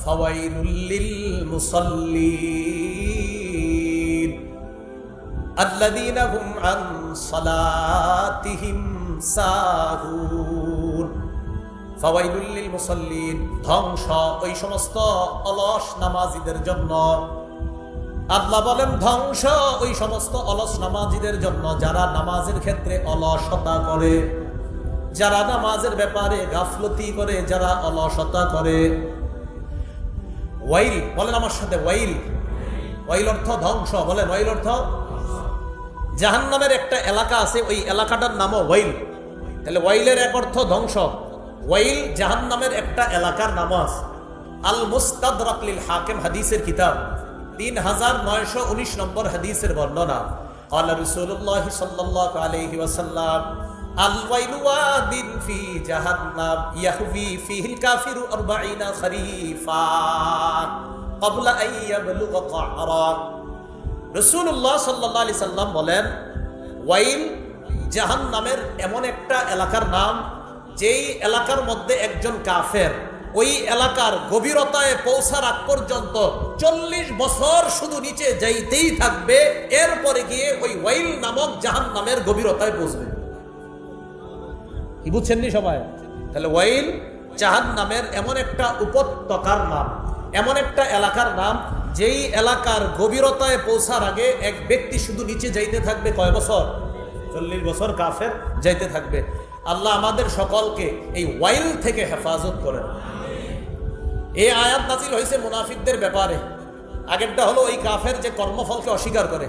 ফাওয়াইলুল লিল মুসাল্লিন আল্লাযীনা হুম আন সালাতিহিম সাহুন। ফাওয়াইলুল লিল মুসাল্লিন, ধ্বংস ওই সমস্ত অলস নামাজীদের জন্য। আল্লাহ বলেন ধ্বংস ওই সমস্ত অলস নামাজীদের জন্য যারা নামাজের ক্ষেত্রে অলসতা করে, যারা নামাজের ব্যাপারে গাফলতি করে, যারা অলসতা করে। ওয়াইল বলেন আমার সাথে, ওয়াইল। ওয়াইল অর্থ ধ্বংস, বলেন ওয়াইল অর্থ। জাহান্নামের একটা এলাকা আছে, ওই এলাকাটার নামও ওয়াইল। তাহলে ওয়াইলের এক অর্থ ধ্বংস। ওয়াইল জাহান্নামের একটা এলাকার নাম আছে। আল মুস্তাদরাক লিল হাকিম হাদিসের কিতাব 3919 নম্বর হাদিসের বর্ণনা। قال رسول الله صلى الله عليه وسلم الويل واد في جهنم يهوي فيه الكافر 40 خريفا قبل ان يبلغ قعرا। রাসূলুল্লাহ সাল্লাল্লাহু আলাইহি সাল্লাম বলেন ওয়াইল জাহান্নামের এমন একটা এলাকার নাম, যেই এলাকার মধ্যে একজন কাফের ওই এলাকার গভীরতায় পৌঁছার আগ পর্যন্ত 40 বছর শুধু নিচে যাইতেই থাকবে, এরপরে গিয়ে ওই ওয়াইল নামক জাহান্নামের গভীরতায় পৌঁছবে। কি বুঝছেননি সবাই? তাহলে ওয়াইল জাহান্নামের এমন একটা উপত্যকার নাম, এমন একটা এলাকার নাম, যেই এলাকার গভীরতায় পৌঁছার আগে এক ব্যক্তি শুধু নিচে যাইতে থাকবে কয় বছর? 40 বছর কাফের যাইতে থাকবে। আল্লাহ আমাদের সকলকে এই ওয়াইল থেকে হেফাজত করেন। এই আয়াত নাজিল হয়েছে মুনাফিকদের ব্যাপারে। আগেরটা হলো ওই কাফের যে কর্মফলকে অস্বীকার করে,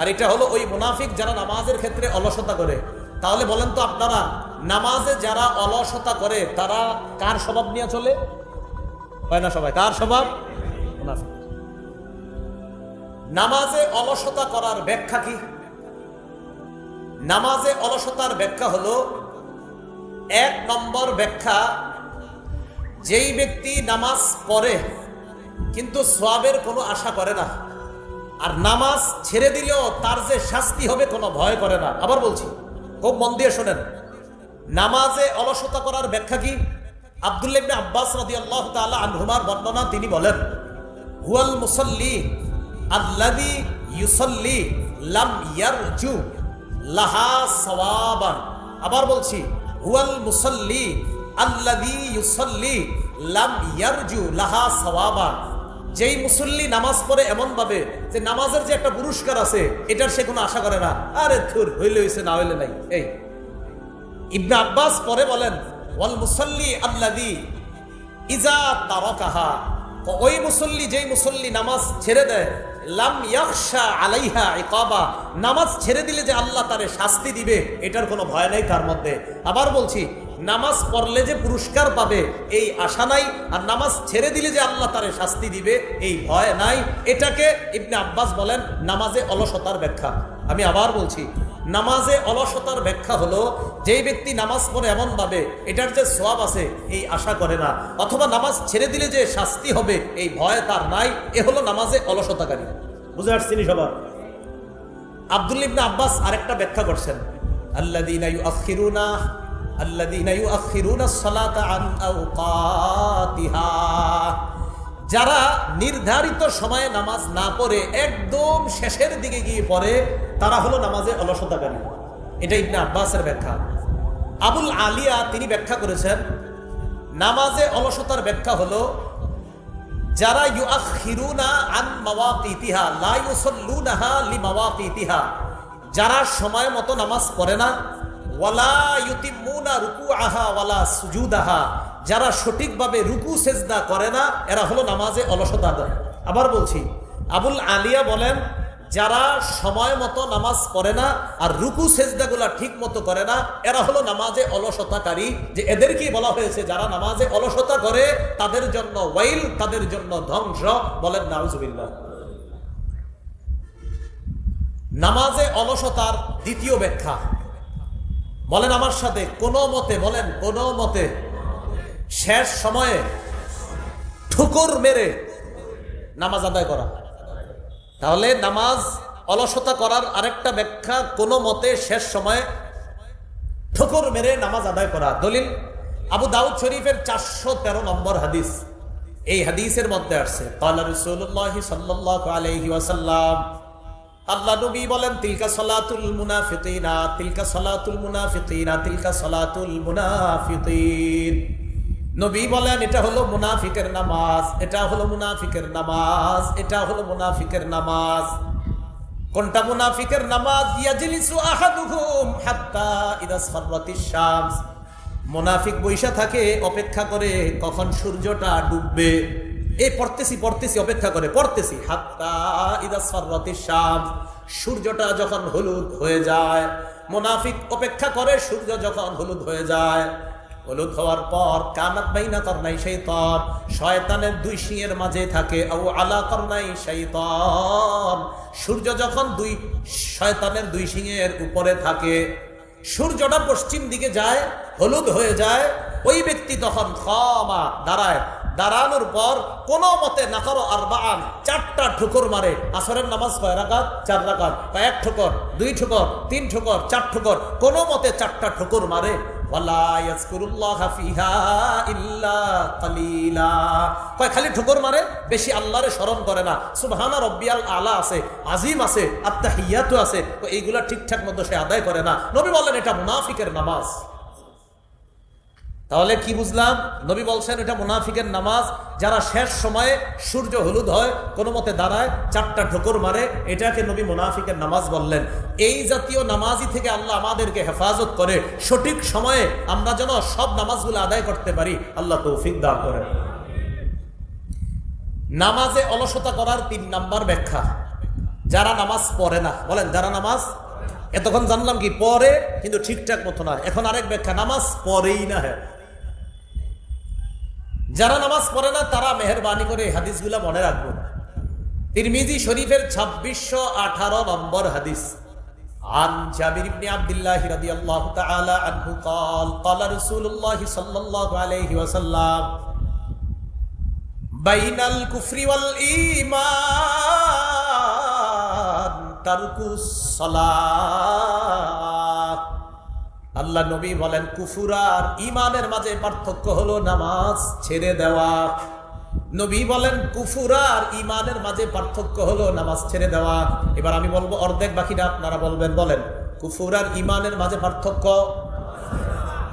আর এটা হলো ওই মুনাফিক যারা নামাজের ক্ষেত্রে অলসতা করে। তাহলে বলেন তো আপনারা, নামাজে যারা অলসতা করে তারা কার স্বভাব নিয়ে চলে? হয় না সবাই? কার স্বভাব? মুনাফিক। নামাজে অলসতা করার ব্যাখ্যা কি? নামাজে অলসতার ব্যাখ্যা হলো, 1 নম্বর ব্যাখ্যা, যেই ব্যক্তি নামাজ পড়ে কিন্তু সওয়াবের কোনো আশা করে না, আর নামাজ ছেড়ে দিলেও তার যে শাস্তি হবে কোনো ভয় করে না। আবার বলছি, খুব মন দিয়ে শোনেন, নামাজে অলসতা করার ব্যাখ্যা কি? আব্দুল্লাহ ইবনে আব্বাস রাদিয়াল্লাহু তাআলা আনহুমার বর্ণনা, তিনি বলেন হুয়াল মুসাল্লি আল্লাযী ইউসাল্লি লাম ইয়ারজু লাহা সাওয়াবান। আবার বলছি, হুয়াল মুসাল্লি আল্লাযী ইউসাল্লি লাম ইয়ারজু লাহা সাওয়াবান। যেই মুসল্লি নামাজ পড়ে এমন ভাবে যে নামাজের যে একটা পুরস্কার আছে এটার সে কোনো আশা করে না, আরে ধুর, হইলে হইছে, না হইলে নাই। এই ইবনে আব্বাস পরে বলেন ওয়াল মুসাল্লি আল্লাযী ইজা তারাকাহা, ওই মুসল্লি যেই মুসল্লি নামাজ ছেড়ে দেয়, লাম ইয়াখশা আলাইহা ইকাবা, নামাজ ছেড়ে দিলে যে আল্লাহ তারে শাস্তি দিবে এটার কোনো ভয় নাই তার মধ্যে। আবার বলছি, নামাজ পড়লে যে পুরস্কার পাবে এই আশা নাই, আর নামাজ ছেড়ে দিলে যে আল্লাহ তারে শাস্তি দিবে এই ভয় নাই। এটাকে ইবনে আব্বাস বলেন নামাজে অলসতার ব্যাখ্যা। আমি আবার বলছি, নামাজে অলসতার ব্যাখ্যা হলো যেই ব্যক্তি নামাজ পড়ে এমন ভাবে এটার যে সওয়াব আছে এই আশা করে না, অথবা নামাজ ছেড়ে দিলে যে শাস্তি হবে এই ভয় তার নাই, এ হলো নামাজে অলসতাকারী। বুঝে আসছেন সবার? আব্দুল্লাহ ইবনে আব্বাস আরেকটা ব্যাখ্যা করছেন, আল্লাযীনা ইউআখিরুনা আস-সালাতা আন আওকাতিহা, যারা নির্ধারিত সময়ে নামাজ না পড়ে একদম শেষের দিকে গিয়ে পড়ে, তারা হলো নামাজে অলসতাকারী। এটা ইবনে আব্বাসের ব্যাখ্যা। আবুল আলিয়া তিনি ব্যাখ্যা করেছেন, নামাজে অলসতার ব্যাখ্যা হলো যারা ইউআখিরুনা আন মাওয়াকিতিহা লা ইউসাল্লুনাহা লিমাওয়াকিতিহা, যারা সময় মতো নামাজ পড়ে না, ওয়ালা ইউতিম্মুনা রুকুআহা ওয়ালা সুজুদাহা, যারা সঠিকভাবে রুকু সেজদা করে না, এরা হলো নামাজে অলসতা দেয়। আবার বলছি, আবুল আলিয়া বলেন যারা সময় মতো নামাজ পড়ে না আর রুকু সেজদাগুলা ঠিক মতো করে না, এরা হলো নামাজে অলসতাকারী। যে এদেরকেই বলা হয়েছে যারা নামাজে অলসতা করে তাদের জন্য ওয়াইল, তাদের জন্য ধ্বংস। বলেন নাউজুবিল্লাহ। নামাজে অলসতার দ্বিতীয় ব্যাখ্যা, বলেন আমার সাথে, কোনো মতে, বলেন কোনো মতে শেষ সময়ে ঠুকুর মেরে নামাজ আদায় করা। তাহলে নামাজ অলসতা করার আরেকটা ব্যাখ্যা, কোনো মতে শেষ সময়ে ঠুকুর মেরে নামাজ আদায় করা। দলিল আবু দাউদ শরীফের 413 নম্বর হাদিস। এই হাদিসের মধ্যে আসছে ক্বালা রাসূলুল্লাহ সাল্লাল্লাহু আলাইহি ওয়াসাল্লাম, আল্লাহ নবী বলেন, তিলকা সালাতুল মুনাফিকিনা, তিলকা সালাতুল মুনাফিকিনা, তিলকা সালাতুল মুনাফিকিন। নবী বলেন, এটা হলো মুনাফিকের নামাজ, এটা হলো মুনাফিকের নামাজ, এটা হলো মুনাফিকের নামাজ। কোনটা মুনাফিকের নামাজ? ইয়াজলিসু আহাদুহুম হাত্তা ইযা আসফারাতিশ শামস, মুনাফিক বৈশা থাকে, অপেক্ষা করে কখন সূর্যটা ডুববে। এই পড়তেছি অপেক্ষা করে পড়তেছি, হাত্তা ইযা আসফারাতিশ শামস, সূর্যটা যখন হলুদ হয়ে যায়। মুনাফিক অপেক্ষা করে সূর্য যখন হলুদ হয়ে যায়। হলুদ হওয়ার পর কানাত বাইনা করনাই শাইতান, শয়তানের দুই শিংয়ের মাঝে থাকে, আও আলা করনাই শাইতান, সূর্য যখন দুই শয়তানের দুই শিংয়ের উপরে থাকে, সূর্যটা পশ্চিম দিকে যায়, হলুদ হয়ে যায়, ওই ব্যক্তি তখন খামা দাঁড়ায়, দাঁড়ানোর পর কোনো মতে নাকারো আরবাআন, চারটা ঠুকর মারে। আসরের নামাজ কয় রাকাত? 4 রাকাত। এক ঠুকর, 2 ঠুকর, 3 ঠুকর, 4 ঠুকর, কোনো মতে চারটা ঠুকর মারে। ওয়ালা ইয়াজকুরুল্লাহা ফিহা ইল্লা কালিলা, কয় খালি ঠুকর মারে, বেশি আল্লাহরে স্মরণ করে না। সুবহানা রাব্বিয়াল আলা আছে, আজিম আছে, আত্তাহিয়াতু আছে, তো এইগুলা ঠিকঠাক মতো সে আদায় করে না। নবী বলেন এটা মুনাফিকের নামাজ। তাহলে কি বুঝলাম? নবী বলছেন এটা মুনাফিকের নামাজ, যারা শেষ সময়ে সূর্য হলুদ হয় কোনো মতে দাঁড়ায়, চারটা ঠোকর মারে, এটাকে নবী মুনাফিকের নামাজ বললেন। এই জাতীয় নামাজি থেকে আল্লাহ আমাদেরকে হেফাজত করে, সঠিক সময়ে আমরা যেন সব নামাজগুলো আদায় করতে পারি, আল্লাহ তৌফিক দান করেন। নামাজে অলসতা করার 3 নাম্বার ব্যাখ্যা, যারা নামাজ পড়ে না। বলেন, যারা নামাজ, এতক্ষণ জানলাম কি পড়ে কিন্তু ঠিকঠাক মতো না, এখন আরেক ব্যাখ্যা, নামাজ পড়েই না। হ্যাঁ, যারা নামাজ পড়ে না তারা মেহেরবানি করে হাদিসগুলা মনে রাখবেন। তিরমিজি শরীফের 2618 নম্বর হাদিস, আন জাবির ইবনে আব্দুল্লাহ রাদিয়াল্লাহু তাআলা আনহু قال قال رسول الله صلى الله عليه وسلم بين الكفر والإيمان ترك الصلاة। আল্লাহ নবী বলেন, কুফর আর ঈমানের মাঝে পার্থক্য হলো নামাজ ছেড়ে দেওয়া। নবী বলেন, কুফর আর ঈমানের মাঝে পার্থক্য হলো নামাজ ছেড়ে দেওয়া। এবার আমি বলবো অর্ধেক, বাকিটা আপনারা বলবেন। বলেন, কুফর আর ঈমানের মাঝে পার্থক্য,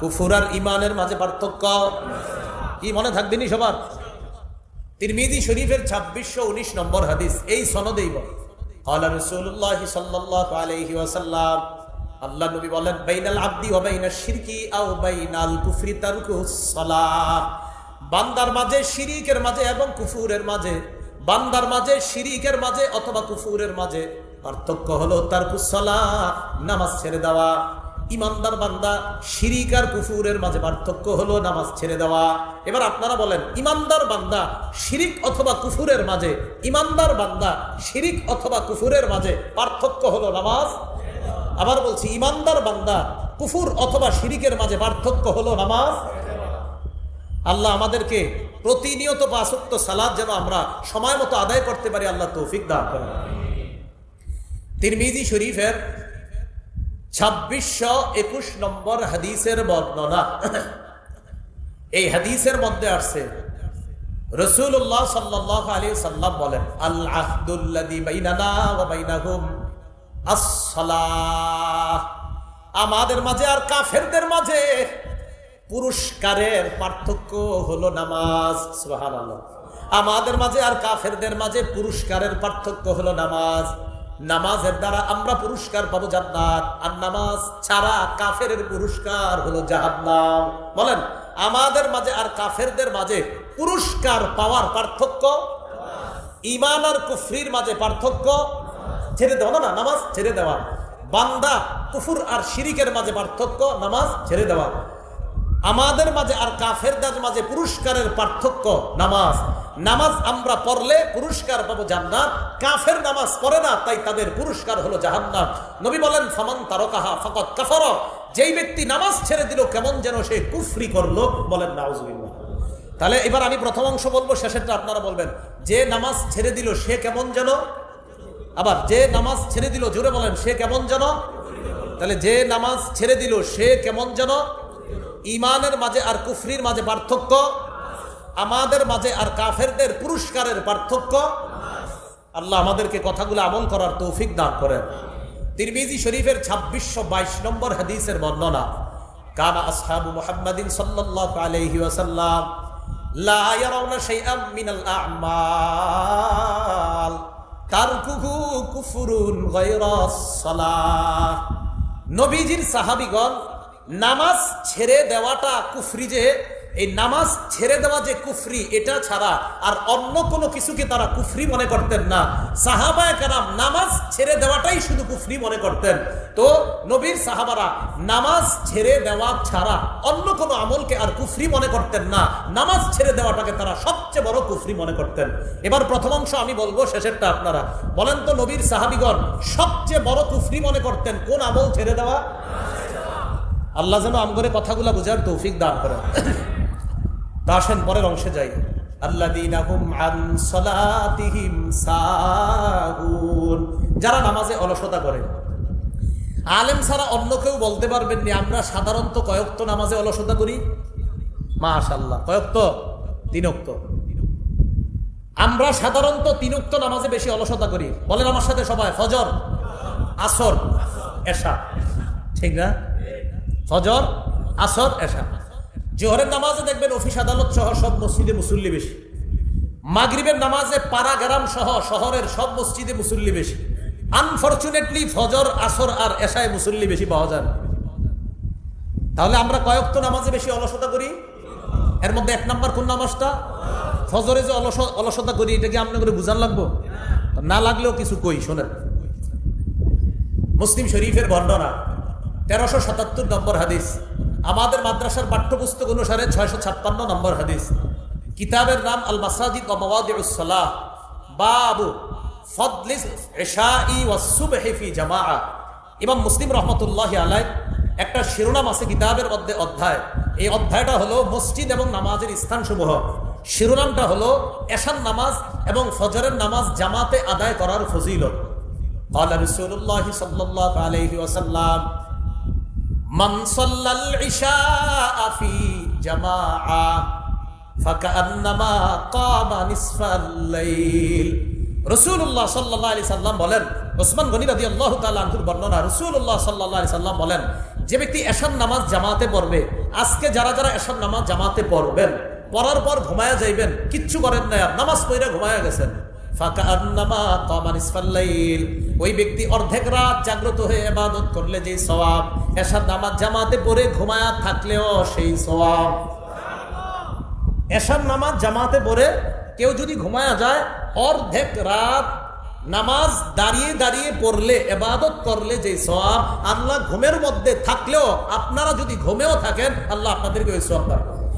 কুফর আর ঈমানের মাঝে পার্থক্য কি মনে থাকবেনি সবার? তিরমিজি শরীফের 2619 নম্বর হাদিস, এই সনদেই বলে, ক্বালা রাসূলুল্লাহ সাল্লাল্লাহু আলাইহি ওয়াসাল্লাম, আল্লাহ নবী বলেন, বাইনাল আবদি ওয়া বাইনাশ শিরকি আও বাইনাল কুফরি তারকুস সালাহ, বান্দার মাঝে শিরিকের মাঝে এবং কুফুরের মাঝে, বান্দার মাঝে শিরিকের মাঝে অথবা কুফুরের মাঝে পার্থক্য হলো তারকুস সালাহ, নামাজ ছেড়ে দেওয়া। ইমানদার বান্দা শিরিক আর কুফুরের মাঝে পার্থক্য হলো নামাজ ছেড়ে দেওয়া। এবার আপনারা বলেন, ইমানদার বান্দা শিরিক অথবা কুফুরের মাঝে, ইমানদার বান্দা শিরিক অথবা কুফুরের মাঝে পার্থক্য হলো নামাজ। আবার বলছি, ইমানদার বান্দা কুফুর অথবা শিরিকের মাঝে পার্থক্য হলো নামাজ। আল্লাহ আমাদেরকে প্রতিনিয়ত 5 ওয়াক্ত সালাত যেন আমরা সময় মতো আদায় করতে পারি, আল্লাহ তৌফিক দান করেন। তিরমিজি শরীফের 2621 নম্বর হাদিসের বর্ণনা, এই হাদিসের মধ্যে আসছে রাসূলুল্লাহ সাল্লাল্লাহু আলাইহি সাল্লাম বলেন, আল আহদুল্লাযী বাইনানা ওয়া বাইনাহুম as-সালাহ, আমাদের মাঝে আর কাফেরদের মাঝে পুরস্কারের পার্থক্য হলো নামাজ। সুবহানাল্লাহ। আমাদের মাঝে আর কাফেরদের মাঝে পুরস্কারের পার্থক্য হলো নামাজ। নামাজের দ্বারা আমরা পুরস্কার পাবো জান্নাত, আর নামাজ ছাড়া কাফেরের পুরস্কার হলো জাহান্নাম। বলেন, আমাদের মাঝে আর কাফেরদের মাঝে পুরস্কার পাওয়ার পার্থক্য, ঈমান আর কুফরির মাঝে পার্থক্য ছেড়ে দেওয়া, না নামাজ ছেড়ে দেওয়া। বান্দা কুফর আর শিরিকের মাঝে পার্থক্য, নামাজ ছেড়ে দেওয়া। আমাদের মাঝে আর কাফেরদের মাঝে পুরস্কারের পার্থক্য নামাজ। নামাজ আমরা পড়লে পুরস্কার পাবো জান্নাত, কাফের নামাজ পড়ে না তাই তাদের পুরস্কার হলো জাহান্নাম। নবী বলেন, ফামান তারাকাহা ফাকাদ কাফারা, যেই ব্যক্তি নামাজ ছেড়ে দিল কেমন যেন সে কুফরি করলো। বলেন নাউজুবিল্লাহ। তাহলে এবার আমি প্রথম অংশ বলবো, শেষেরটা আপনারা বলবেন। যে নামাজ ছেড়ে দিল সে কেমন যেন, আবার যে নামাজ ছেড়ে দিল, জোরে বলেন, সে কেমন যেন। তাহলে যে নামাজ ছেড়ে দিল সে কেমন যেন। ঈমানের মাঝে আর কুফরির মাঝে পার্থক্য, আমাদের মাঝে আর কাফেরদের পুরস্কারের পার্থক্য। আল্লাহ আমাদেরকে কথাগুলো আমল করার তৌফিক দান করেন। তিরমিজি শরীফের 2622 নম্বর হাদিসের বর্ণনা, কানা আসহাবু মুহাম্মাদিন সাল্লাল্লাহু আলাইহি ওয়াসাল্লাম লা ইয়ারাউনা শাইআম মিনাল আ'মাল তারকুহু কুফরুন গায়রাস সালাহ। নবীজির সাহাবীগণ নামাজ ছেড়ে দেওয়াটা কুফরি, যে এই নামাজ ছেড়ে দেওয়া যে কুফরি, এটা ছাড়া আর অন্য কোনো কিছুকে তারা কুফরি মনে করতেন না। সাহাবায়ে কেরাম নামাজ ছেড়ে দেওয়াটাই শুধু কুফরি মনে করতেন। তো নবীর সাহাবারা নামাজ ছেড়ে দেওয়া ছাড়া অন্য কোনো আমলকে আর কুফরি মনে করতেন না, নামাজ ছেড়ে দেওয়াটাকে তারা সবচেয়ে বড় কুফরি মনে করতেন। এবার প্রথম অংশ আমি বলবো, শেষেরটা আপনারা বলেন তো, নবীর সাহাবীগণ সবচেয়ে বড় কুফরি মনে করতেন কোন আমল ছেড়ে দেওয়া? আল্লাহ যেন আমগরে কথাগুলা বুঝার তৌফিক দান করেন। তা আসেন পরের অংশে যাই। আল্লাযীনা হুম আন সালাতিহিম সাহুন, যারা নামাজে অলসতা করে। আলেম ছাড়া অন্য কেউ বলতে পারবেন না আমরা সাধারণত কয়েকত নামাজে অলসতা করি। মাশাআল্লাহ, কয়েকত? 3 ওয়াক্ত। আমরা সাধারণত 3 ওয়াক্ত নামাজে বেশি অলসতা করি। বলেন আমার সাথে সবাই, ফজর, আসর, এশা। ঠিক না? ফজর, আসর, এশা। জোহরের নামাজে দেখবেন অফিস আদালত সহ সব মসজিদে মুসল্লি বেশি। মাগরিবের নামাজে পাড়া গ্রাম সহ শহরের সব মসজিদে মুসল্লি বেশি। আনফরচুনেটলি ফজর, আসর আর এশায় মুসল্লি বেশি পাওয়া যায়। তাহলে আমরা কয়েকত নামাজে বেশি অলসতা করি। এর মধ্যে 1 নাম্বার কোন নামাজটা? ফজরে যে অলসতা করি, এটা কি আপনি করে বুঝান লাগবো? না লাগলেও কিছু কই, শোনেন। মুসলিম শরীফের বর্ণনা 1377 নম্বর হাদিস, আমাদের মাদ্রাসার পাঠ্যপুস্তক অনুসারে 656 নম্বর হাদিস। কিতাবের নাম আল মাসাজিদ ওয়া মাওয়াদিউস সালাহ, বাবু ফাদলিস ইশাই ওয়াস সুবহি ফি জামাআ। ইমাম মুসলিম রাহমাতুল্লাহি আলাইহি একটা শিরোনাম আছে কিতাবের মধ্যে, অধ্যায়। এই অধ্যায়টা হলো মসজিদ এবং নামাজের স্থানসমূহ। শিরোনামটা হলো এশার নামাজ এবং ফজরের নামাজ জামাতে আদায় করার ফজিলত। ক্বালা রাসূলুল্লাহ সাল্লাল্লাহু আলাইহি ওয়াসাল্লাম মান সাল্লাল ইশা ফি জামাআ ফাকান্নামা কামা নিসফাল লাইল। রাসূলুল্লাহ সাল্লাল্লাহু আলাইহি সাল্লাম বলেন, ওসমান গনি রাদিয়াল্লাহু তাআলা আনহুর বর্ণনা, রাসূলুল্লাহ সাল্লাল্লাহু আলাইহি সাল্লাম বলেন, যে ব্যক্তি এশার নামাজ জামাতে পড়বে, আজকে যারা যারা এশার নামাজ জামাতে পড়বেন, পড়ার পর ঘুমায়া যাইবেন, কিচ্ছু করেন না, আর নামাজ পড়ে ঘুমায়া গেছেন, ফাকান্নামা কামা নিসফাল লাইল, ওই ব্যক্তি অর্ধেক রাত জাগ্রত হয়ে ইবাদত করলে যে সওয়াব, এশার নামাজ জামাতে পড়ে ঘুমায়া থাকলেও সেই সওয়াব। এশার নামাজ জামাতে পড়ে কেউ যদি ঘুমায়া যায়, অর্ধেক রাত নামাজ দাঁড়িয়ে দাঁড়িয়ে পড়লে, ইবাদত করলে যে সওয়াব, আল্লাহ ঘুমের মধ্যে থাকলেও, আপনারা যদি ঘুমেও থাকেন, আল্লাহ আপনাদেরকে ওই সওয়াব দান করবেন।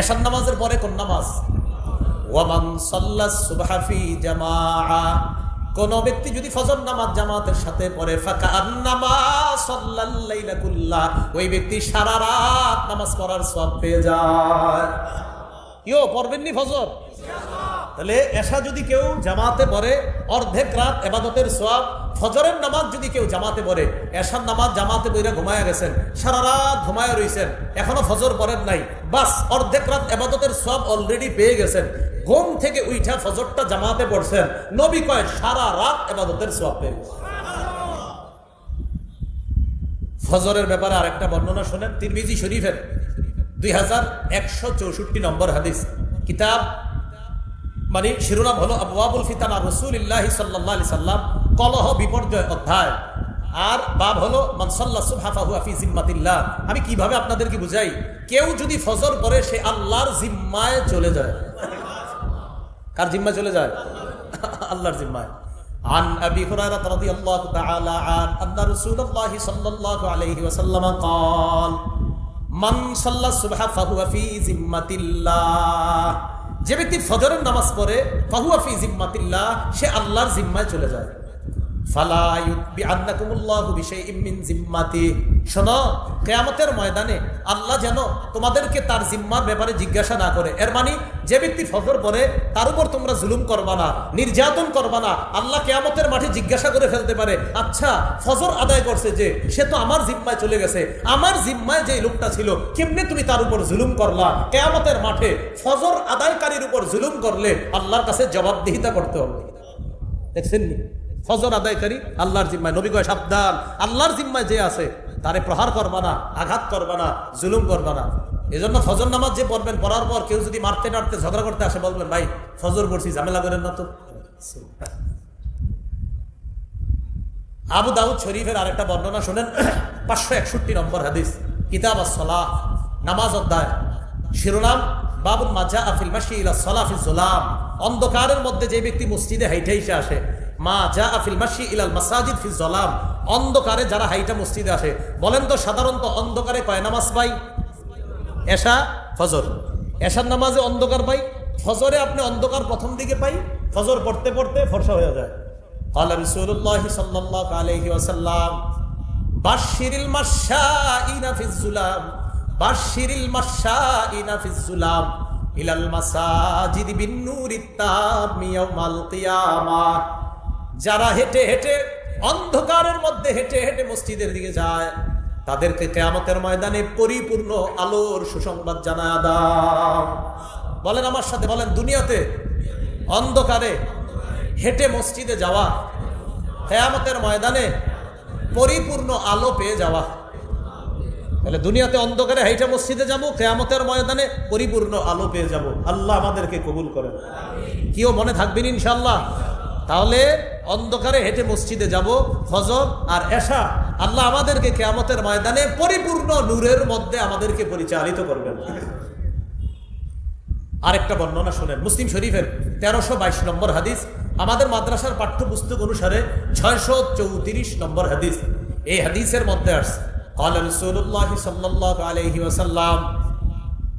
এশার নামাজের পরে কোন নামাজ? ওয়ামান সাল্লাস সুবহা ফি জামাআ, কোন ব্যক্তি যদি ফজর নামাজ জামাতের সাথে পড়ে, ফাকান্নামা সাল্লাল লাইলা কুল্লাহ, ওই ব্যক্তি সারা রাত নামাজ পড়ার সওয়াব পেয়ে যায়। পড়বেননি ফজর? তাহলে এশা যদি কেউ জামাতে পড়ে, অর্ধেক রাত ইবাদতের সওয়াব। ফজরের নামাজ যদি কেউ জামাতে পড়ে, এশার নামাজ জামাতে পড়ে ঘুমায়া গেছেন, সারা রাত ঘুমায়া রইছেন, এখনো ফজর পড়েন নাই, বাস অর্ধেক রাত ইবাদতের সওয়াব অলরেডি পেয়ে গেছেন। ঘুম থেকে উঠা ফজরটা জামাতে পড়ছেন, নবী কয় সারা রাত ইবাদতের সওয়াব পেয়ে গেছেন। ফজরের ব্যাপারে আরেকটা বর্ণনা শুনেন, তিরমিজি শরীফের 2164 নম্বর হাদিস। কিতাব মানে শিরোনাম হলো আবওয়াবুল ফিতান আর রাসূলুল্লাহি সাল্লাল্লাহু আলাইহি সাল্লাম, কলহ বিপর্যয় অধ্যায়। আর বাব হলো মান সাল্লা সুবহা ফাহুয়া ফি জিম্মাতিল্লাহ। আমি কিভাবে আপনাদেরকে বুঝাই, কেউ যদি ফজর পড়ে সে আল্লাহর জিম্মায় চলে যায়। কার জিম্মায় চলে যায়? আল্লাহর জিম্মায়। عن أبي هريرة رضي الله تعالى عنه أن رسول الله صلى الله عليه وسلم قال من صلى الصبح فهو في ذمة الله, যে ব্যক্তি ফজরের নামাজ পড়ে, ফাহুয়া ফি জিম্মাতিল্লাহ, সে আল্লাহর জিম্মায় চলে যায়। ফালা ইউতবিআন্নাকুমুল্লাহু বিশাইইম মিন জিম্মাতি। শোনো, কিয়ামতের ময়দানে আল্লাহ যেন তোমাদেরকে তার জিম্মার ব্যাপারে জিজ্ঞাসা না করে। এর মানে যে ব্যক্তি ফজর পড়ে তার উপর তোমরা জুলুম করবা না, নির্যাতন করবা না। আল্লাহ কিয়ামতের মাঠে জিজ্ঞাসা করে ফেলতে পারে, আচ্ছা ফজর আদায় করছে যে, সে তো আমার জিম্মায় চলে গেছে, আমার জিম্মায় যে লোকটা ছিল কেমনে তুমি তার উপর জুলুম করলা? কিয়ামতের মাঠে ফজর আদায়কারীর উপর জুলুম করলে আল্লাহর কাছে জবাবদিহিতা করতে হবে। দেখছেন নি? ফজর আদায়কারী আল্লাহর জিম্মায়। নবী কয় সাবধান, আল্লাহর জিম্মায় যে আছে তারে প্রহার করবা না, আঘাত করবা না, জুলুম করবা না। এজন্য ফজর নামাজ যে পড়বেন, পড়ার পর কেউ যদি মারতে টারতে ঝগড়া করতে আসে, বলবেন ভাই ফজর পড়ছি, ঝামেলা করেন না তো। আবু দাউদ শরীফের আরেকটা বর্ণনা শুনেন, 561 নম্বর হাদিস, কিতাব আস-সালাহ, নামাজ অধ্যায়, শিরোনাম বাবুল মা জাআ ফিল মাশি ইলা সালাহ ফিজ যুলাম। অন্ধকারের মধ্যে যে ব্যক্তি মসজিদে হাইটা আসে, মা জাআ ফিল মাশি ইলাল মাসাজিদ ফিজ যুলাম, অন্ধকারে যারা হাইটা মসজিদে আসে। বলেন তো সাধারণত অন্ধকারে কয় নামাজ পাই? এশা, ফজর। এশার নামাজে অন্ধকার পাই, ফজরে আপনি অন্ধকার প্রথম দিকে পাই, ফজর পড়তে পড়তে ফর্সা হয়ে যায়। قال رسول الله صلى الله عليه وسلم بشر المشائين في الظلام بشر المشائين في الظلام إلى المساجد بالنور التام يوم القيامة। যারা হেঁটে হেঁটে অন্ধকারের মধ্যে হেঁটে হেঁটে মসজিদের দিকে যায়, তাদেরকে কিয়ামতের ময়দানে পরিপূর্ণ আলোর সুসংবাদ জানায়া দাও। বলেন আমার সাথে, বলেন দুনিয়াতে অন্ধকারে হেঁটে মসজিদে যাওয়া, কিয়ামতের ময়দানে পরিপূর্ণ আলো পেয়ে যাওয়া। তাহলে দুনিয়াতে অন্ধকারে হেঁটে মসজিদে যাব, কিয়ামতের ময়দানে পরিপূর্ণ আলো পেয়ে যাব। আল্লাহ আমাদেরকে কবুল করেন। কিও মনে থাকবেন ইনশাআল্লাহ? তাহলে অন্ধকারে হেঁটে মসজিদে যাব, ফজর আর এশা, আল্লাহ আমাদেরকে কিয়ামতের ময়দানে পরিপূর্ণ নূরের মধ্যে আমাদেরকে পরিচালিত করবেন। আরেকটা বর্ণনা শুনেন, মুসলিম শরীফের 1322 নম্বর হাদিস, আমাদের মাদ্রাসার পাঠ্যপুস্তক অনুসারে 634 নম্বর হাদিস। এই হাদিসের মধ্যে আসছে قال رسول الله صلى الله عليه وسلم,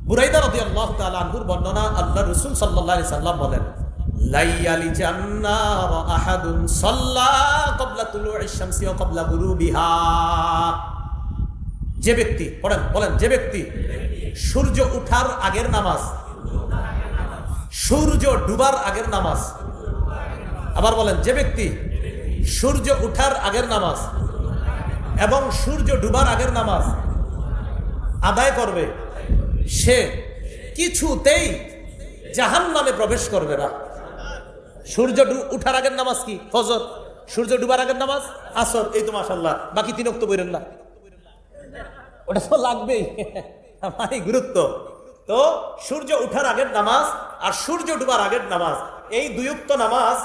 বুরাইদা রাদিয়াল্লাহু তাআলা আনহুর বর্ণনা, আল্লাহ রাসূল সাল্লাল্লাহু আলাইহি সাল্লাম বলেন, লাইয়ালি জান্নার আহাদুন সাল্লা ক্বাবলা তুলুইশ শামসি ওয়া ক্বাবলা গুরুবিহা। যে ব্যক্তি, পড়েন বলেন, যে ব্যক্তি সূর্য ওঠার আগের নামাজ, সূর্য ডুবার আগের নামাজ, আবার বলেন, যে ব্যক্তি সূর্য ওঠার আগের নামাজ এবং সূর্য ডুবার আগের নামাজ আদায় করবে, সে কিছুতেই জাহান্নামে প্রবেশ করবে না। সূর্য উঠার আগের নামাজ কি? ফজর। সূর্য ডুবার আগের নামাজ আসর। এই তো মাশাআল্লাহ, বাকি 3 ওয়াক্ত বইরেন না, ওটা তো লাগবেই, মানে গুরুত্ব। তো সূর্য উঠার আগের নামাজ আর সূর্য ডুবার আগের নামাজ, এই 2 ওয়াক্ত নামাজ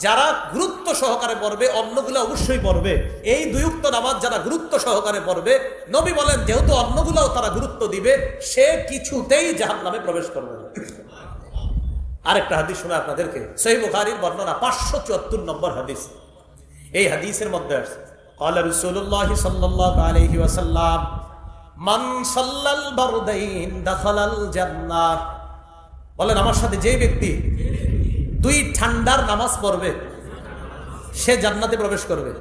যারা গুরুত্ব সহকারে পড়বে, অন্যগুলো অবশ্যই পড়বে, এই 2 ওয়াক্ত নামাজ যারা গুরুত্ব সহকারে পড়বে, নবী বলেন যেহেতু অন্যগুলোও তারা গুরুত্ব দিবে, সে কিছুতেই জাহান্নামে প্রবেশ করবে না। আরেকটা হাদিস শোনা আপনাদেরকে, সহিহ বুখারীর বর্ণনা, 574 নম্বর হাদিস। এই হাদিসের মধ্যে আছে, قال رسول الله صلى الله عليه وسلم মান সাল্লাল বারদাইন দাখালাল জান্নাহ। বলেন আমার সাথে, যে ব্যক্তি 2 ঠান্ডার নামাজ পড়বে সে জান্নাতে প্রবেশ করবে।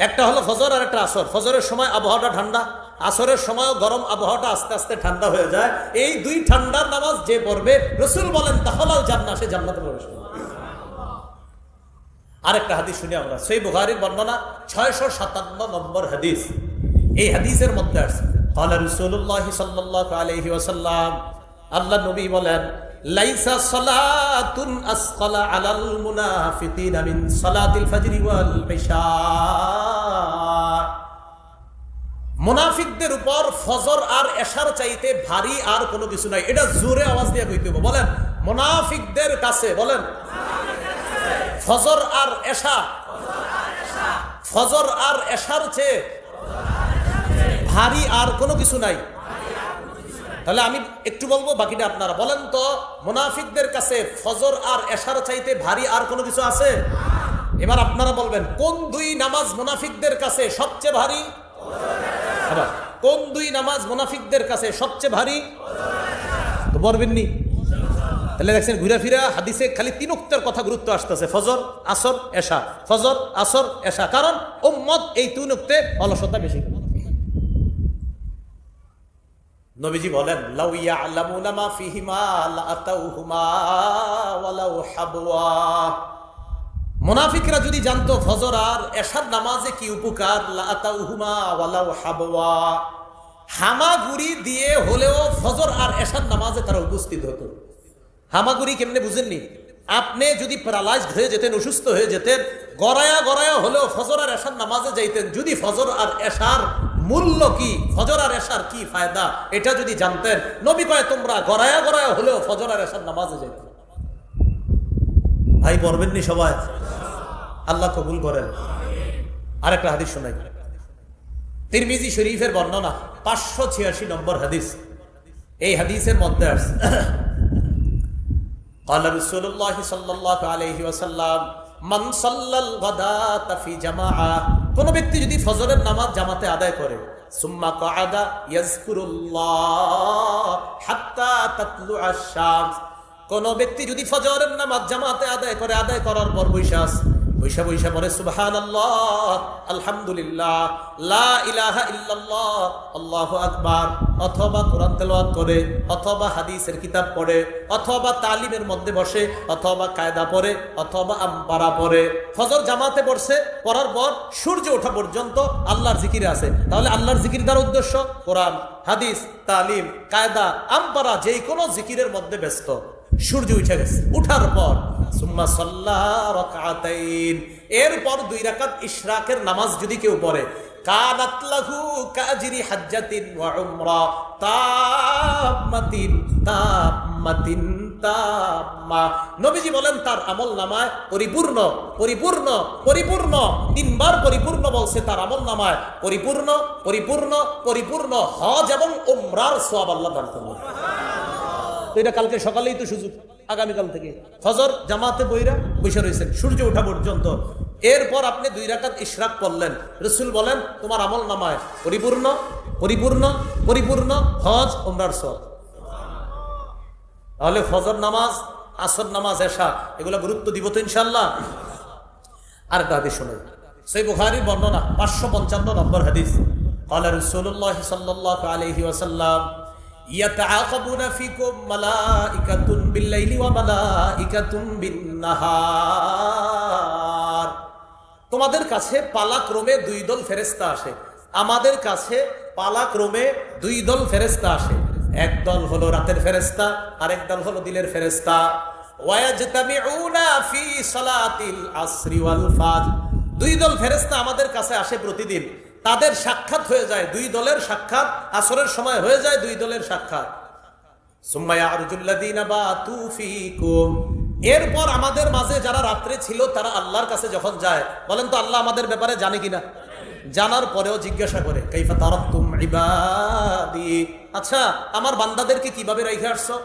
একটা হলো ফজর আর একটা আসর। ফজরের সময় আবহাওয়াটা ঠান্ডা, আসরের সময় গরম, আবহাওয়াটা আস্তে আস্তে ঠান্ডা হয়ে যায়। এই 2 ঠান্ডার নামাজ যে পড়বে, রাসূল বলেন দাখালাল জান্নাহ, সে জান্নাতে প্রবেশ করবে। আরেকটা হাদিস শুনি আমরা, সহিহ বুখারীর বর্ণনা, 657 নম্বর হাদিস। এই হাদিসের মধ্যে আছে, قال رسول الله صلى الله عليه وسلم, আল্লাহ নবী বলেন, লাইসা সালাতুন আসকালা আলাল মুনাফিকিনা মিন সালাতিল ফাজরি ওয়াল ইশা। মুনাফিকদের উপর ফজর আর এশার চাইতে ভারী আর কোনো কিছু নাই। এটা জোরে আওয়াজ দিয়ে কইতে হবে, বলেন মুনাফিকদের কাছে, বলেন ফজর আর এশা, ফজর আর এশার চেয়ে ভারী আর কোনো কিছু নাই। তাহলে আমি একটু বলবো, বাকিটা আপনারা বলেন তো, মুনাফিকদের কাছে ফজর আর এশার চাইতে ভারী আর কোনো কিছু আছে? এবার আপনারা বলবেন, কোন 2 নামাজ মুনাফিকদের কাছে সবচেয়ে ভারী? আবার কোন 2 নামাজ মুনাফিকদের কাছে সবচেয়ে ভারী? তো বলবেননি? তাহলে দেখছেন ঘুরে ফিরা হাদিসে খালি 3 ওয়াক্তের কথা গুরুত্ব আসতেছে, ফজর, আসর, এশা, ফজর, আসর, এশা। কারণ উম্মত এই 3 ওয়াক্তে অলসতা বেশি। নবীজি বলেন লাউ ইয়ালামুনা মা ফিহিমা লাআতাউহুমা ওয়ালাউ হাবওয়া। মুনাফিকরা যদি জানতো ফজর আর এশার নামাজে কি উপকার, লাআতাউহুমা ওয়ালাউ হাবওয়া, হামাগুড়ি দিয়ে হলেও ফজর আর এশার নামাজে তারা উপস্থিত হতো। হামাগুড়ি কেমনে বুঝেননি? আপনি যদি প্যারালাইজড হয়ে যেতেন, অসুস্থ হয়ে যেতেন, গড়ায়া গড়ায়া হলেও ফজর আর এশার নামাজে যাইতেন। যদি ফজর আর এশার মূল্য কি, ফজর আর এশার কি ফায়দা, এটা যদি জানতেন, নবী কয় তোমরা গড়ায়া গড়ায়া হলেও ফজর আর এশার নামাজে যাইতেন। ভাই পড়বেননি সবাই? আল্লাহ কবুল করেন। আরেকটা হাদিস শোনাই, তিরমিজি শরীফের বর্ণনা 586 নম্বর হাদিস। এই হাদিসের মধ্যে আছে قال رسول الله صلى الله عليه وسلم من صلى الغداة في جماعة, কোন ব্যক্তি যদি ফজরের নামাজ জামাতে আদায় করে, সুম্মা ক্বাদা ইয়াযকুরুল্লাহ হাত্তা তাতলুআ আশ-শামস, কোন ব্যক্তি যদি ফজরের নামাজ জামাতে আদায় করে, আদায় করার পর বৈশা পড়ে সুবহানাল্লাহ, আলহামদুলিল্লাহ, লা ইলাহা ইল্লাল্লাহ, আল্লাহু আকবার, অথবা কোরআন তেলাওয়াত করে, অথবা হাদিসের কিতাব পড়ে, অথবা তালিমের মধ্যে বসে, অথবা কায়দা পড়ে, অথবা আমপারা পড়ে, ফজর জামাতে পড়ছে, পড়ার পর সূর্য ওঠা পর্যন্ত আল্লাহর জিকিরে আছে। তাহলে আল্লাহর জিকির দ্বারা উদ্দেশ্য কোরআন, হাদিস, তালিম, কায়দা, আমপারা, যেই কোনো জিকিরের মধ্যে ব্যস্ত। সূর্য উঠে গেছে, উঠার পর সুম্মা সাল্লা রাকাতাইন, এরপর 2 রাকাত ইশরাকের নামাজ যদি কেউ পড়ে, কানাত লাহু কাজরি হাজ্জাতিন ওয়া উমরা তাম্মাতিন তাম্মাতিন তাম্মা। নবীজি বলেন তার আমল নামায় পরিপূর্ণ পরিপূর্ণ পরিপূর্ণ, 3 বার পরিপূর্ণ বলছে, তার আমল নামায় পরিপূর্ণ পরিপূর্ণ পরিপূর্ণ হজ এবং উমরার সওয়াব আল্লাহ দান করবেন। তো এটা কালকে সকালেই তো সুযোগ, আগামীকাল থেকে ফজর জামাতে বৈশা রয়েছেন সূর্য ওঠা পর্যন্ত। এরপর আপনি 2 রাকাত ইশরাক পড়লেন, রাসূল বলেন তোমার আমল নামায় পরিপূর্ণ পরিপূর্ণ পরিপূর্ণ হজ উমরার সওয়াব। তাহলে ফজর নামাজ, আসর নামাজ, এশা, এগুলো গুরুত্ব দিব তো ইনশাআল্লাহ। আরেকটা হাদিস শুনুন, সহিহ বুখারীর বর্ণনা 555 নম্বর হাদিস। قال رسول الله صلى الله عليه وسلم ইয়াতাআকাবুনা ফিকুম মালাইকাতুন বিল-লাইলি ওয়া মালাইকাতুন বিন-নাহার, তোমাদের কাছে পালাক্রমে 2 দল ফেরেশতা আসে, আমাদের কাছে পালাক্রমে 2 দল ফেরেশতা আসে। এক দল হলো রাতের ফেরেশতা, আরেক দল হলো দিনের ফেরেশতা। ওয়ায়াজতামিউনা ফি সালাতিল আসরি ওয়াল ফাজর, 2 দল ফেরেশতা আমাদের কাছে আসে প্রতিদিন, তাদের সাক্ষাৎ হয়ে যায়, 2 দলের সাক্ষাৎ, আসরের সময় হয়ে যায় 2 দলের সাক্ষাৎ। সুম্মা ইয়ারজুল্লাযীনা বাতু ফীকুম, এরপর আমাদের মাঝে যারা রাত্রে ছিল তারা আল্লাহর কাছে যখন যায়, বলেন তো আল্লাহ আমাদের ব্যাপারে জানে কিনা? জানার পরেও জিজ্ঞাসা করে কাইফা তারাকতুম ইবাদি, আচ্ছা আমার বান্দাদেরকে কিভাবে রেখে আসছো?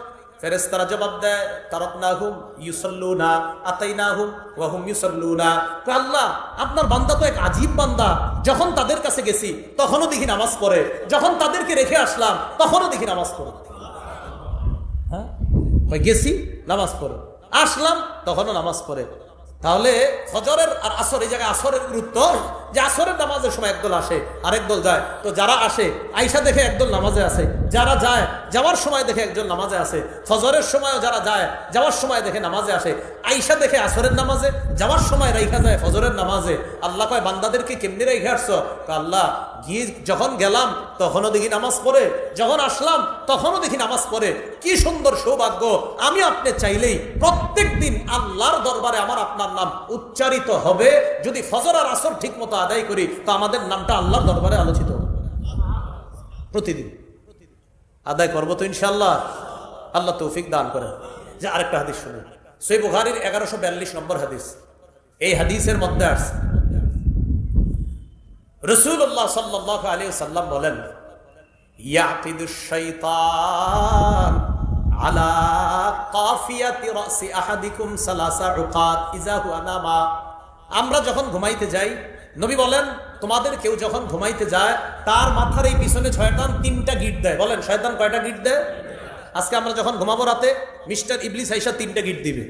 ফেরেশতারা জবাব দেয় তারাকনাহুম ইউসাল্লুনা আতাইনাহুম ওয়া হুম ইউসাল্লুনা, আল্লাহ আপনার বান্দা তো এক আজীব বান্দা, যখন তাদের কাছে গেছি তখনও দেখি নামাজ পড়ে, যখন তাদেরকে রেখে আসলাম তখনও দেখি নামাজ পড়ে। হ্যাঁ, গেছি নামাজ পড়ে, আসলাম তখনও নামাজ পড়ে। তাহলে ফজরের আর আসর, এই জায়গায় আসরের গুরুত্ব, যে আসরের নামাজের সময় একদল আসে আরেক দল যায়, তো যারা আসে আইসা দেখে একদল নামাজে আছে, যারা যায় যাওয়ার সময় দেখে একজন নামাজে আছে, ফজরের সময়ও যারা যায় যাওয়ার সময় দেখে নামাজে আসে, আইসা দেখে আসরের নামাজে, যাওয়ার সময় রাইখা যায় ফজরের নামাজে। আল্লাহ কয় বান্দাদেরকে কেমনি রেখে আসছো? আল্লাহ গিয়ে যখন গেলাম তখনও দেখি নামাজ পড়ে, যখন আসলাম তখনও দেখি নামাজ পড়ে। কি সুন্দর সৌভাগ্য, আমি আপনি চাইলেই প্রত্যেক দিন আল্লাহর দরবারে আমার আপনার নাম উচ্চারিত হবে। যদি ফজর আর আসর ঠিক মতো আদায় করি তো আমাদের নামটা আল্লাহর দরবারে আলোচিত হবে। প্রতিদিন আদায় করবো তো ইনশাআল্লাহ, আল্লাহ তৌফিক দান করেন। যে আরেকটা হাদিস শুনুন, সহিহ বুখারীর 1142 নম্বর হাদিস। এই হাদিসের মধ্যে আছে রাসূলুল্লাহ সাল্লাল্লাহু আলাইহি ওয়াসাল্লাম বলেন ইয়াকিদুশ শাইতান আলা কাফিয়াতি রাসি আহাদিকুম সালাসা উকাত ইযা হুয়া নামা, আমরা যখন ঘুমাইতে যাই, নবী বলেন তোমাদের কেউ যখন ঘুমাইতে যায় তার মাথার এই পিছনে শয়তান 3টা গিট দেয়। বলেন শয়তান কয়টা গিট দেয়? আজকে আমরা যখন ঘুমাবো রাতে মিস্টার ইবলিস আইসা 3টা গিট দিবে,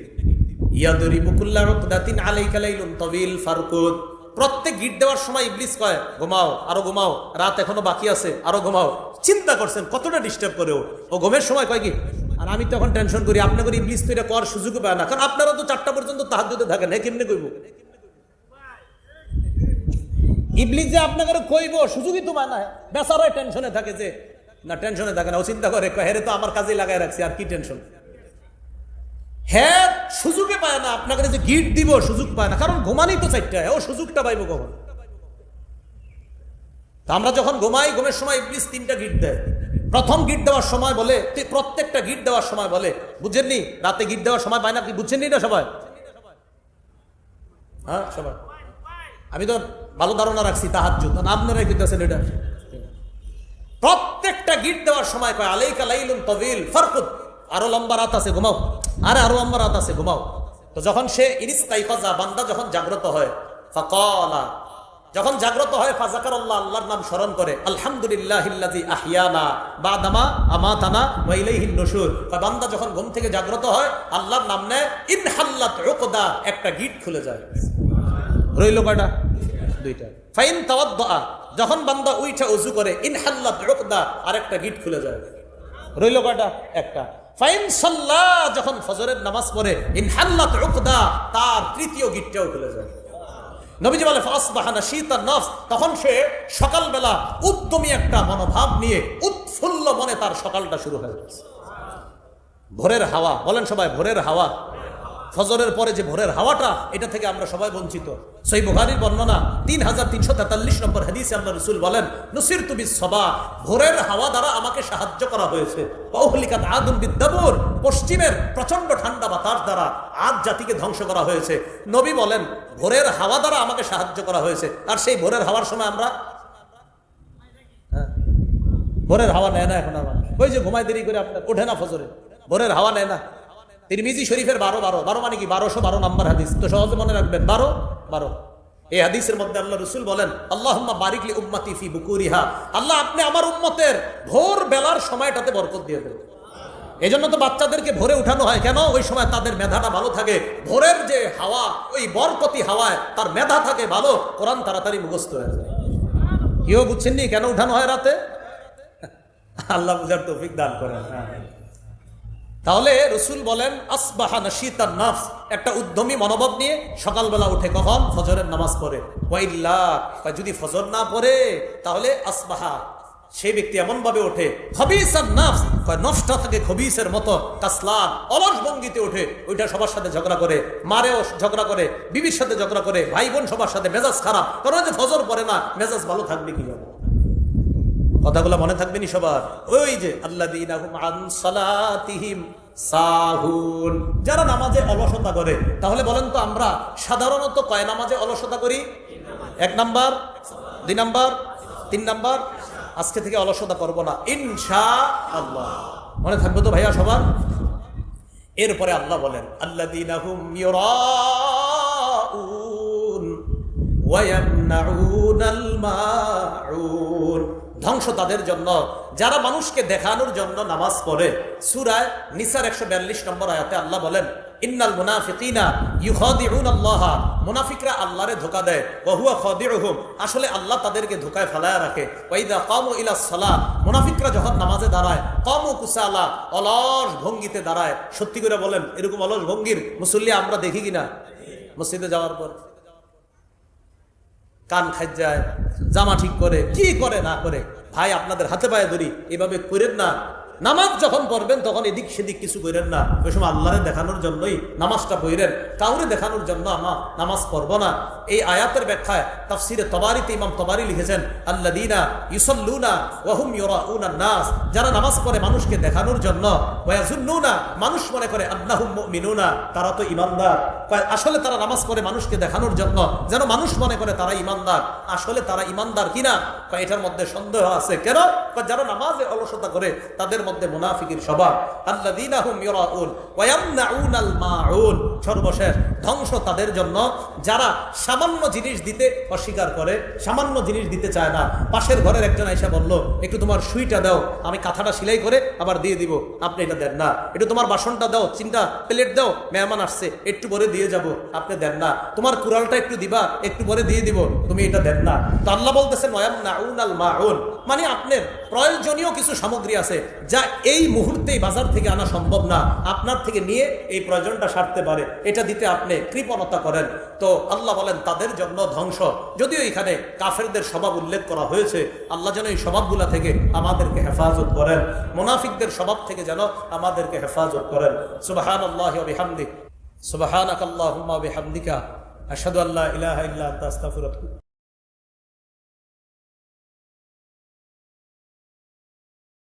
ইয়াদরিবু কুল্লা রুকদাতিন আলাইকা লাইলুন তাবিল ফারকুদ। প্রত্যেক গিট দেওয়ার সময় ইবলিস কয় ঘুমাও, আরো ঘুমাও, রাত এখনো বাকি আছে, আরো ঘুমাও। চিন্তা করছেন কতটা ডিস্টার্ব করে ও ঘুমের সময় কয় কি। আর আমি তখন টেনশন করি আপনাদের ইবলিস তো এটা করার সুযোগ পায় না, কারণ আপনারা তো 4টা পর্যন্ত তাহাজ্জুদে থাকেন, হ্যাঁ কেমনে কইব? ইবলিস যে আপনাদের কইব সুযোগই তো পায় না, বেচারা টেনশনে থাকে যে না, টেনশনে থাকে না, ও চিন্তা করে হেরে তো আমার কাজে লাগাই রাখছি, আর কি টেনশন। হ্যাঁ সুযোগে পায় না, আপনাকে যে গিট দিব সুযোগ পায় না, কারণ ঘুমানি তো 4টায়, ও সুযোগটা পাইব কখন? তা আমরা যখন ঘুমাই, ঘুমের সময় ইবলিস 3টা গিট দেয়। প্রথম গিট দেওয়ার সময় বলে, প্রত্যেকটা গিট দেওয়ার সময় বলে, বুঝছেননি? রাতে গিট দেওয়ার সময় পায় না, কি বুঝছেননি না সবাই? হ্যাঁ সবাই, আমি তো ভালো ধারণা রাখছি তাহাজ্জুদ, আপনারাই কইতেছেন এটা। প্রত্যেকটা গিট দেওয়ার সময় কয় আলাইকা লাইলুন তাবিল ফারকুদ, আরো লম্বা রাত আছে ঘুমাও, আরো লম্বা রাত আছে ঘুমাও। তো যখন সে ইনিস্তাইকাজা, বান্দা যখন জাগ্রত হয়, ফাকালা, যখন জাগ্রত হয়, ফাযাকারাল্লাহ, আল্লাহর নাম স্মরণ করে, আলহামদুলিল্লাহিল্লাযী আহইয়ানা বাদামা আমাতানা ওয়া ইলাইহিন নুশুর। বান্দা যখন ঘুম থেকে জাগ্রত হয়, আল্লাহর নাম নেয়, ইনহাল্লাত উকদা, একটা গিট খুলে যায়। রইল কয়টা? 2টা। ফাইন তাওয়াদ্দা, যখন বান্দা উইঠা ওযু করে, ইনহাল্লাত উকদা, আরেকটা গিট খুলে যায়। রইল কয়টা? একটা। ফাইন সাল্লা, যখন ফজরের নামাজ পড়ে, ইনহাল্লাত উকদা, তার 3য় গিটটাও খুলে যায়। নবীজি বলে ফাসবাহা নাশীতান নফস, তখন সে সকালবেলা উদ্যমী একটা মনোভাব নিয়ে উৎফুল্ল মনে তার সকালটা শুরু হয়ে গেছে। ভোরের হাওয়া, বলেন সবাই ভোরের হাওয়া। ফজরের পরে যে ভোরের হাওয়াটা, এটা থেকে আমরা সবাই বঞ্চিত। সহিহ বুখারীর বর্ণনা 3343 নম্বর হাদিসে আল্লাহ রাসূল বলেন, নুসিরতু বিস-সাবা, ভোরের হাওয়া দ্বারা আমাকে সাহায্য করা হয়েছে। ওয়াহলিকাত আদুন বিদ-দাবুর, পশ্চিমের প্রচন্ড ঠান্ডা বাতাস দ্বারা আদ জাতিকে ধ্বংস করা হয়েছে। নবী বলেন ভোরের হাওয়া দ্বারা আমাকে সাহায্য করা হয়েছে। আর সেই ভোরের হাওয়ার সময় আমরা ভোরের হাওয়া নেয় না এখন আর মানুষ। ওই যে ঘুমায় দেরি করে আপনার ওঠে না ফজরে, ভোরের হাওয়া নেয় না। তিরমিজি শরীফের 12 মানে কি 1212 নম্বর হাদিস, তো সহজে মনে রাখবেন 12 এই হাদিসের মধ্যে আল্লাহ রাসূল বলেন, আল্লাহুম্মা বারিক লি উম্মতি ফি বুকুরিহা, আল্লাহ আপনি আমার উম্মতের ভোর বেলার সময়টাতে বরকত দিয়ে দেন। এই জন্য তো বাচ্চাদেরকে ভোরে উঠানো হয়, কেন? ওই সময় তাদের মেধাটা ভালো থাকে। ভোরের যে হাওয়া, ওই বরকতি হাওয়ায় তার মেধা থাকে ভালো, কোরআন তাড়াতাড়ি মুখস্থ হয়ে যায়। কেউ বুঝছেননি কেন উঠানো হয় রাতে? আল্লাহ বুঝার তৌফিক দান করেন। তাহলে রসুল বলেন আসবাহা নাশীতান নফস, একটা উদ্যমী মনোভাব নিয়ে সকালবেলা উঠে, কখন? ফজরের নামাজ পড়ে। ওয়াইল্লা, যদি ফজর না পড়ে তাহলে আসবাহা, সেই ব্যক্তি এমন ভাবে ওঠে, খবিসান নফস, নফসটা থাকে খবিসের মতো, কাসলান, অলস ভঙ্গিতে ওঠে। ওইটা সবার সাথে ঝগড়া করে, মারেও ঝগড়া করে, বিবির সাথে ঝগড়া করে, ভাই বোন সবার সাথে, মেজাজ খারাপ। কারণ যে ফজর পড়ে না, মেজাজ ভালো থাকবে কি হবে? কথাগুলো মনে থাকবেনি সবার? ওই যে আল্লাযীনা হুম আন সালাতিহিম সাহুন, যারা নামাজে অলসতা করে। তাহলে বলেন তো আমরা সাধারণত কয় নামাজে অলসতা করি? 1 নাম্বার, 2 নাম্বার, 3 নাম্বার। আজকে থেকে অলসতা করব না ইনশাআল্লাহ। মনে থাকবে তো ভাইয়া সবার? এরপরে আল্লাহ বলেন আল্লাযীনা হুম ইউরাউন ওয়া ইয়ামনাউনাল মাউন, ধ্বংস তাদের জন্য যারা মানুষকে দেখানোর জন্য নামাজ পড়ে। সূরা নিসার 142 নম্বর আয়াতে আল্লাহ বলেন, ইন্নাল মুনাফিকিনা ইউখাদিউনাল্লাহ, মুনাফিকরা আল্লাহরে ধোঁকা দেয়, ওয়া হুয়া খাদিউহুম, আসলে আল্লাহ তাদেরকে ধোঁকায় ফেলায় রাখে। ওয়া ইযা কামু ইলাস সালাহ, মুনাফিকরা যখন নামাজে দাঁড়ায়, কামু কুসালা, অলস ভঙ্গিতে দাঁড়ায়। সত্যি করে বলেন এরকম অলস ভঙ্গির মুসল্লি আমরা দেখি কিনা? মসজিদে যাওয়ার পর কান খাই যায়, জামা ঠিক করে, কি করে না করে, ভাই আপনাদের হাতে পায়ে ধরি, এভাবে করেন না। নামাজ যখন পড়বেন তখন এদিক সেদিক কিছু করেন না। ওই সময় আল্লাহরে দেখানোর জন্যই নামাজটা পড়েন, কাউরে দেখানোর জন্য আমার নামাজ পড়ব না। এই আয়াতের ব্যাখ্যায় তাফসিরে তবারিতে ইমাম তবারি লিখেছেন, আল্লাযীনা ইউসাল্লুনা ওয়া হুম ইউরাউনান নাস, যারা নামাজ পড়ে মানুষকে দেখানোর জন্য, ওয়া ইয়াজুন্নুনা, মানুষ মনে করে, আন্নাহুম মুমিনুনা, তারা তো ঈমানদার। আসলে তারা নামাজ পড়ে মানুষকে দেখানোর জন্য, যেন মানুষ মনে করে তারা ঈমানদার। আসলে তারা ঈমানদার কিনা এটার মধ্যে সন্দেহ আছে। কেন? যারা নামাজে অলসতা করে তাদের মধ্যে মুনাফিকের স্বভাব, আল্লাযীনা হুম ইউরাউন ওয়া ইয়ামনাউনাল মাউন। সর্বশেষ ধ্বংস তাদের জন্য যারা সামান্য জিনিস দিতে অস্বীকার করে, সামান্য জিনিস দিতে চায় না। পাশের ঘরের একজন আইসা বলল, একটু তোমার সুইটা দাও, আমি কাঁথাটা সেলাই করে আবার দিয়ে দিব, আপনি এটা দেন না। একটু তোমার বাসনটা দাও, চিন্তা প্লেট দাও, মেহমান আসছে, একটু পরে দিয়ে যাব, আপনি দেন না। তোমার কুড়ালটা একটু দিবা, একটু পরে দিয়ে দিব, তুমি এটা দেন না। তো আল্লাহ বলতেছেন ওয়ায়ামনাউনাল মাউন, মানে আপনার প্রয়োজনীয় কিছু সামগ্রী আছে যা এই মুহূর্তেই বাজার থেকে আনা সম্ভব না, আপনার থেকে নিয়ে এই প্রয়োজনটা সারতে পারে, এটা দিতে আপনি কৃপণতা করেন। তো আল্লাহ বলেন তাদের জন্য ধ্বংস। যদিও এখানে কাফেরদের স্বভাব উল্লেখ করা হয়েছে, আল্লাহ যেন এই স্বভাবগুলা থেকে আমাদেরকে হেফাজত করেন, মুনাফিকদের স্বভাব থেকে যেন আমাদেরকে হেফাজত করেন। সুবহানাল্লাহি ওয়া বিহামদিহি, সুবহানাকাল্লাহুম্মা ওয়া বিহামদিকা, আশহাদু আল্লা ইলাহা ইল্লা আনতা আস্তাগফিরুকা।